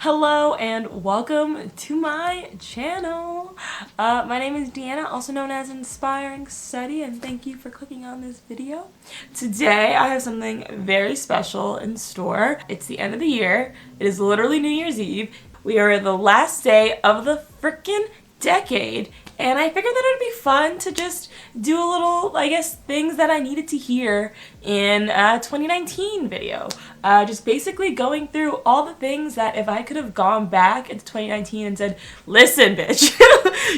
Hello and welcome to my channel. My name is Deanna, also known as Inspiring Study, and thank you for clicking on this video. Today I have something very special in store. It's the end of the year. It is literally New Year's Eve. We are the last day of the freaking decade, and I figured that it'd be fun to just do a little, things that I needed to hear in a 2019 video. Just basically going through all the things that if I could have gone back into 2019 and said, listen, bitch,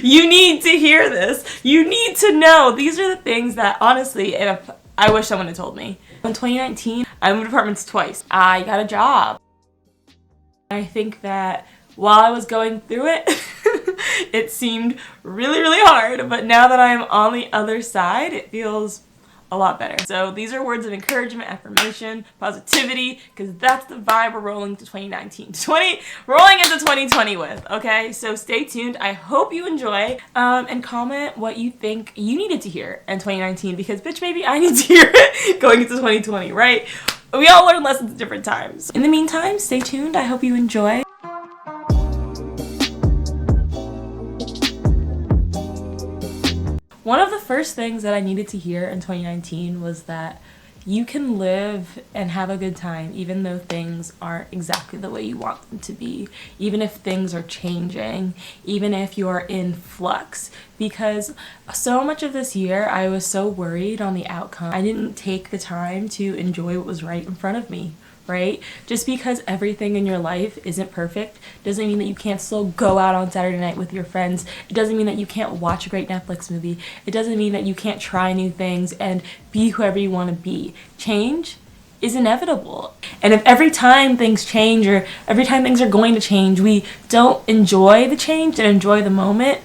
you need to hear this. You need to know. These are the things that, honestly, if I wish someone had told me. In 2019, I moved apartments twice. I got a job. I think that while I was going through it, it seemed really, really hard, but now that I'm on the other side, it feels a lot better. So these are words of encouragement, affirmation, positivity, because that's the vibe we're rolling to 2019. Rolling into 2020 with, okay? So stay tuned. I hope you enjoy, and comment what you think you needed to hear in 2019, because bitch, maybe I need to hear it going into 2020, right? We all learn lessons at different times. In the meantime, stay tuned. I hope you enjoy. One of the first things that I needed to hear in 2019 was that you can live and have a good time even though things aren't exactly the way you want them to be, even if things are changing, even if you're in flux. Because so much of this year I was so worried on the outcome. I didn't take the time to enjoy what was right in front of me. Right? Just because everything in your life isn't perfect doesn't mean that you can't still go out on Saturday night with your friends. It doesn't mean that you can't watch a great Netflix movie. It doesn't mean that you can't try new things and be whoever you want to be. Change is inevitable. And if every time things change or every time things are going to change, we don't enjoy the change and enjoy the moment,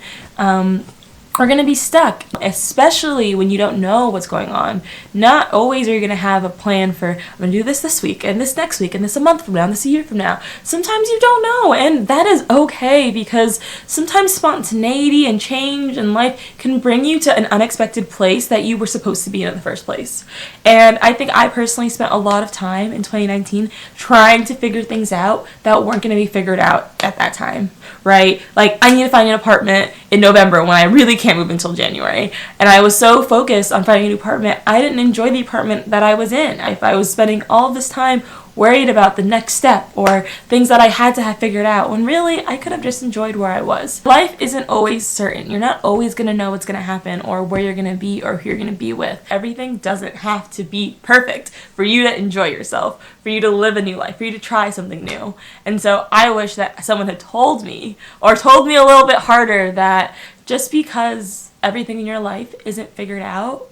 we're going to be stuck, especially when you don't know what's going on. Not always are you going to have a plan for, I'm going to do this week, and this next week, and this a month from now, and this a year from now. Sometimes you don't know, and that is okay, because sometimes spontaneity and change in life can bring you to an unexpected place that you were supposed to be in the first place. And I think I personally spent a lot of time in 2019 trying to figure things out that weren't going to be figured out at that time, right? Like, I need to find an apartment in November when I really can't move until January. And I was so focused on finding a new apartment, I didn't enjoy the apartment that I was in. I was spending all this time worried about the next step or things that I had to have figured out, when really I could have just enjoyed where I was. Life isn't always certain. You're not always going to know what's going to happen or where you're going to be or who you're going to be with. Everything doesn't have to be perfect for you to enjoy yourself, for you to live a new life, for you to try something new. And so I wish that someone had told me, or told me a little bit harder, that just because everything in your life isn't figured out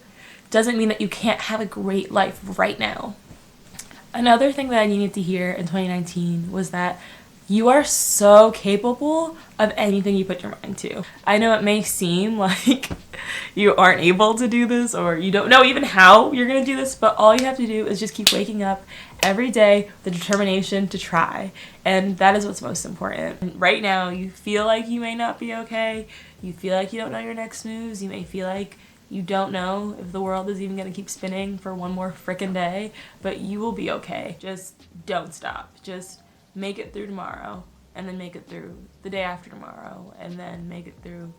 doesn't mean that you can't have a great life right now. Another thing that I needed to hear in 2019 was that you are so capable of anything you put your mind to. I know it may seem like you aren't able to do this, or you don't know even how you're going to do this, but all you have to do is just keep waking up every day with the determination to try. And that is what's most important. And right now, you feel like you may not be okay. You feel like you don't know your next moves. You may feel like you don't know if the world is even going to keep spinning for one more frickin' day, but you will be okay. Just don't stop. Just make it through tomorrow, and then make it through the day after tomorrow, and then make it through,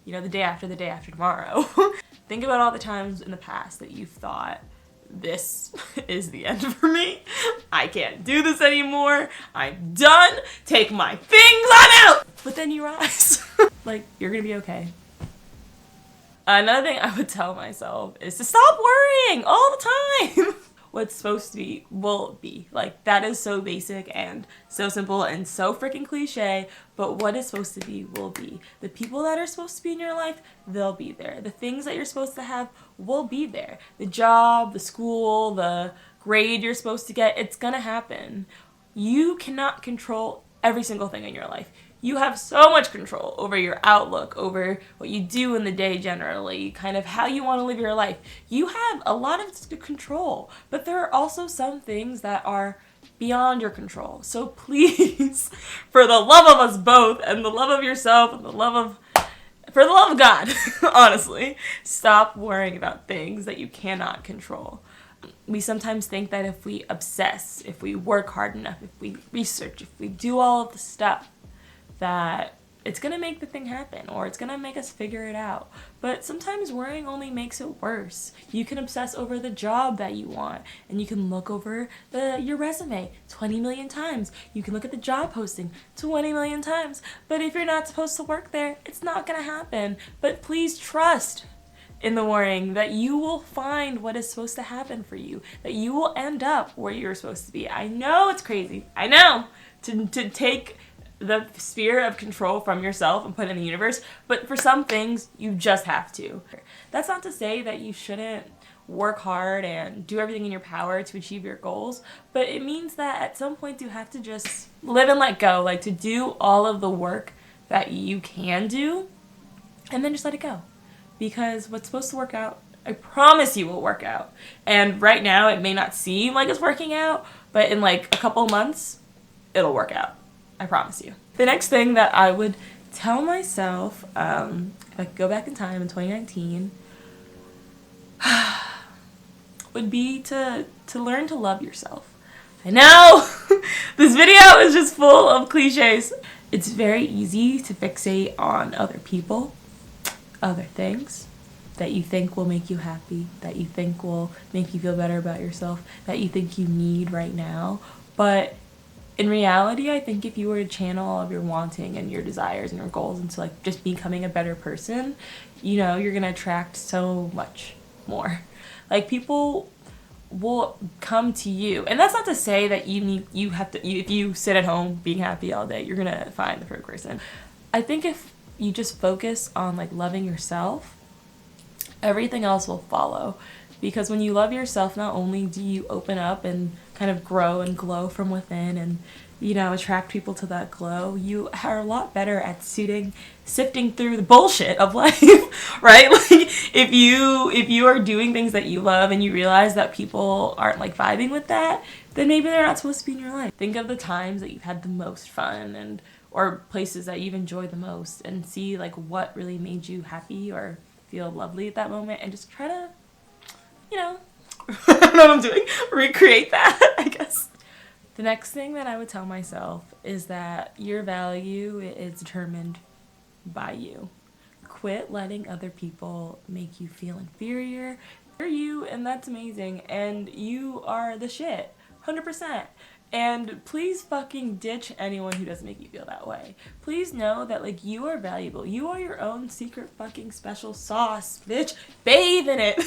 the day after tomorrow. Think about all the times in the past that you've thought, this is the end for me. I can't do this anymore. I'm done. Take my things on out. But then you rise. You're going to be okay. Another thing I would tell myself is to stop worrying all the time. What's supposed to be will be. That is so basic and so simple and so freaking cliche, but what is supposed to be will be. The people that are supposed to be in your life, they'll be there. The things that you're supposed to have will be there. The job, the school, the grade you're supposed to get, it's gonna happen. You cannot control every single thing in your life. You have so much control over your outlook, over what you do in the day generally, kind of how you want to live your life. You have a lot of control, but there are also some things that are beyond your control. So please, for the love of us both, and the love of yourself, and for the love of God, honestly, stop worrying about things that you cannot control. we sometimes think that if we obsess, if we work hard enough, if we research, if we do all of the stuff, that it's gonna make the thing happen, or it's gonna make us figure it out. But sometimes worrying only makes it worse. You can obsess over the job that you want, and you can look over your resume 20 million times. You can look at the job posting 20 million times. But if you're not supposed to work there, it's not gonna happen. But please trust in the worrying that you will find what is supposed to happen for you, that you will end up where you're supposed to be. I know it's crazy. I know to take the sphere of control from yourself and put it in the universe, but for some things you just have to. That's not to say that you shouldn't work hard and do everything in your power to achieve your goals, but it means that at some point you have to just live and let go, like to do all of the work that you can do and then just let it go, because what's supposed to work out, I promise you will work out. And right now it may not seem like it's working out, but in like a couple months it'll work out. I promise you. The next thing that I would tell myself, if I could go back in time in 2019, would be to learn to love yourself. I know this video is just full of cliches. It's very easy to fixate on other people, other things that you think will make you happy, that you think will make you feel better about yourself, that you think you need right now. But in reality, I think if you were to channel all of your wanting and your desires and your goals into like just becoming a better person, you know, you're gonna attract so much more. Like people will come to you, and that's not to say that if you sit at home being happy all day, you're gonna find the perfect person. I think if you just focus on like loving yourself, everything else will follow. Because when you love yourself, not only do you open up and kind of grow and glow from within and, you know, attract people to that glow, you are a lot better at sifting through the bullshit of life, right? Like if you are doing things that you love and you realize that people aren't like vibing with that, then maybe they're not supposed to be in your life. Think of the times that you've had the most fun or places that you've enjoyed the most, and see like what really made you happy or feel lovely at that moment, and just try to, you know, I don't know what I'm doing, recreate that, I guess. The next thing that I would tell myself is that your value is determined by you. Quit letting other people make you feel inferior. You're you, and that's amazing, and you are the shit, 100%. And please fucking ditch anyone who doesn't make you feel that way. Please know that like you are valuable. You are your own secret fucking special sauce, bitch. Bathe in it.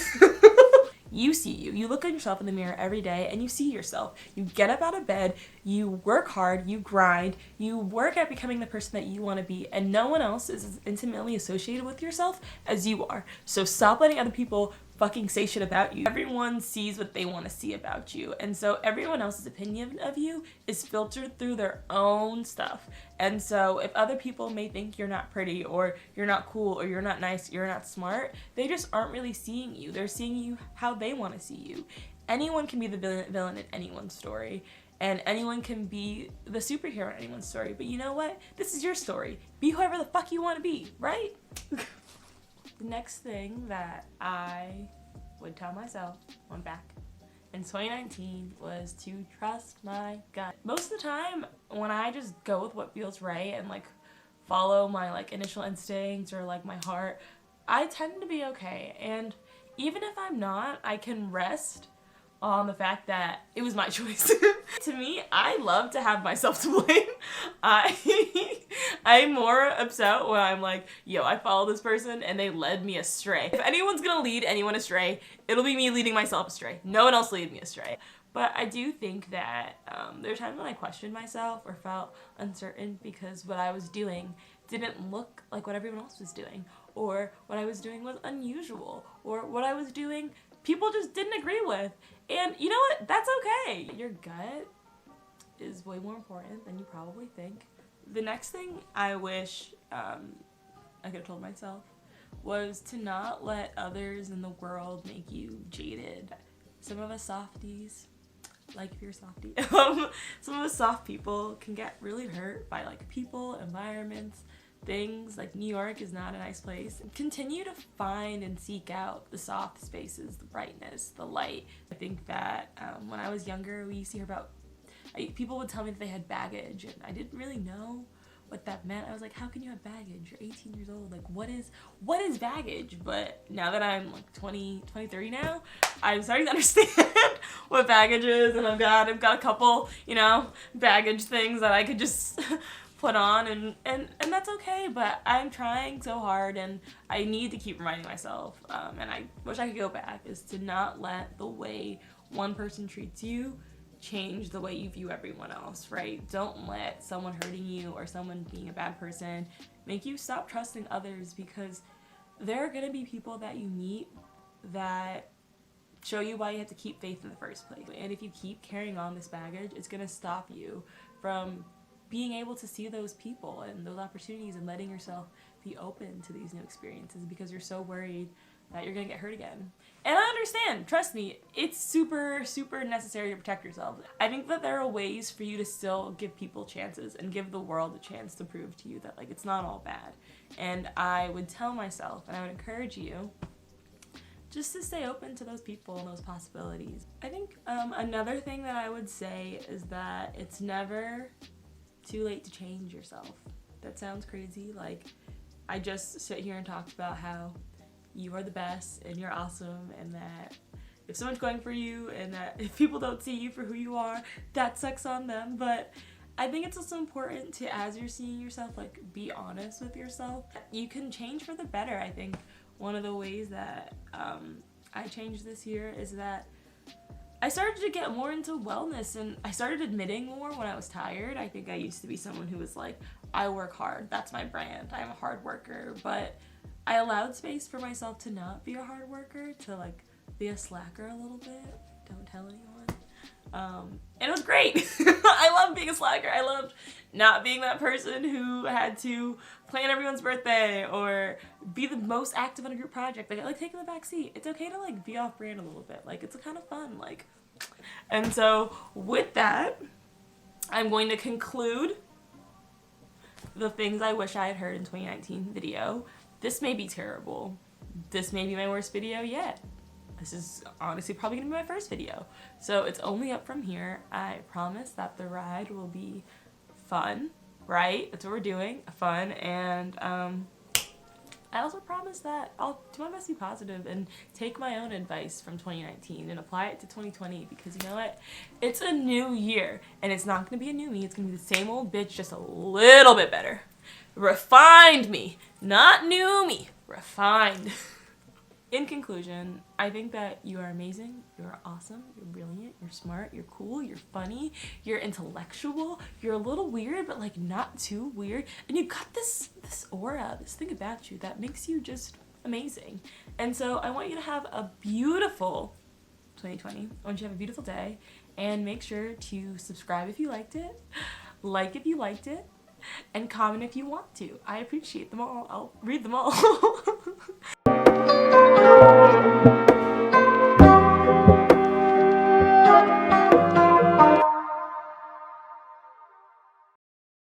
You see you. You look at yourself in the mirror every day and you see yourself. You get up out of bed, you work hard, you grind, you work at becoming the person that you want to be, and no one else is as intimately associated with yourself as you are. So stop letting other people fucking say shit about you. Everyone sees what they want to see about you, and so everyone else's opinion of you is filtered through their own stuff. And so if other people may think you're not pretty, or you're not cool, or you're not nice, you're not smart, they just aren't really seeing you. They're seeing you how they want to see you. Anyone can be the villain in anyone's story, and anyone can be the superhero in anyone's story. But you know what? This is your story. Be whoever the fuck you want to be, right? The next thing that I would tell myself, going back in 2019, was to trust my gut. Most of the time, when I just go with what feels right and like follow my like initial instincts or like my heart, I tend to be okay. And even if I'm not, I can rest on the fact that it was my choice. To me, I love to have myself to blame. I'm more upset when I'm like, yo, I followed this person and they led me astray. If anyone's gonna lead anyone astray, it'll be me leading myself astray. No one else lead me astray. But I do think that there are times when I questioned myself or felt uncertain because what I was doing didn't look like what everyone else was doing, or what I was doing was unusual, or what I was doing people just didn't agree with. And you know what? That's okay. Your gut is way more important than you probably think. The next thing I wish I could have told myself was to not let others in the world make you jaded. Some of us softies, like if you're a softie, some of us soft people can get really hurt by like people, environments, things. Like, New York is not a nice place. Continue to find and seek out the soft spaces, the brightness, the light. I think that when I was younger, we used to hear about, people would tell me that they had baggage, and I didn't really know what that meant. I was like, how can you have baggage? You're 18 years old. Like, what is baggage? But now that I'm like 20, 30 now, I'm starting to understand what baggage is, and I've got a couple, baggage things that I could just put on, and that's okay. But I'm trying so hard, and I need to keep reminding myself, and I wish I could go back, is to not let the way one person treats you change the way you view everyone else, right? Don't let someone hurting you or someone being a bad person make you stop trusting others, because there are gonna be people that you meet that show you why you have to keep faith in the first place. And if you keep carrying on this baggage, it's gonna stop you from being able to see those people and those opportunities and letting yourself be open to these new experiences, because you're so worried that you're gonna get hurt again. And I understand, trust me, it's super, super necessary to protect yourself. I think that there are ways for you to still give people chances and give the world a chance to prove to you that, like, it's not all bad. And I would tell myself, and I would encourage you, just to stay open to those people and those possibilities. I think another thing that I would say is that it's never too late to change yourself. That sounds crazy. Like, I just sit here and talked about how you are the best and you're awesome, and that if someone's going for you and that if people don't see you for who you are, that sucks on them. But I think it's also important to, as you're seeing yourself, like, be honest with yourself. You can change for the better. I think one of the ways that I changed this year is that I started to get more into wellness, and I started admitting more when I was tired. I think I used to be someone who was like, I work hard, that's my brand, I'm a hard worker. But I allowed space for myself to not be a hard worker, to, like, be a slacker a little bit. Don't tell anyone. And it was great. I love being a slacker. I loved not being that person who had to plan everyone's birthday or be the most active on a group project. Like, I like taking the back seat. It's okay to, like, be off brand a little bit. Like, it's kind of fun. Like, and so with that, I'm going to conclude the things I wish I had heard in 2019 video. This may be terrible. This may be my worst video yet. This is honestly probably gonna be my first video. So it's only up from here. I promise that the ride will be fun, right? That's what we're doing, fun. And I also promise that I'll do my best to be positive and take my own advice from 2019 and apply it to 2020, because you know what? It's a new year, and it's not gonna be a new me. It's gonna be the same old bitch, just a little bit better. Refined me, not new me, refined. In conclusion, I think that you are amazing, you're awesome, you're brilliant, you're smart, you're cool, you're funny, you're intellectual, you're a little weird, but, like, not too weird, and you've got this aura, this thing about you that makes you just amazing. And so I want you to have a beautiful 2020. I want you to have a beautiful day, and make sure to subscribe if you liked it, like if you liked it, and comment if you want to. I appreciate them all. I'll read them all.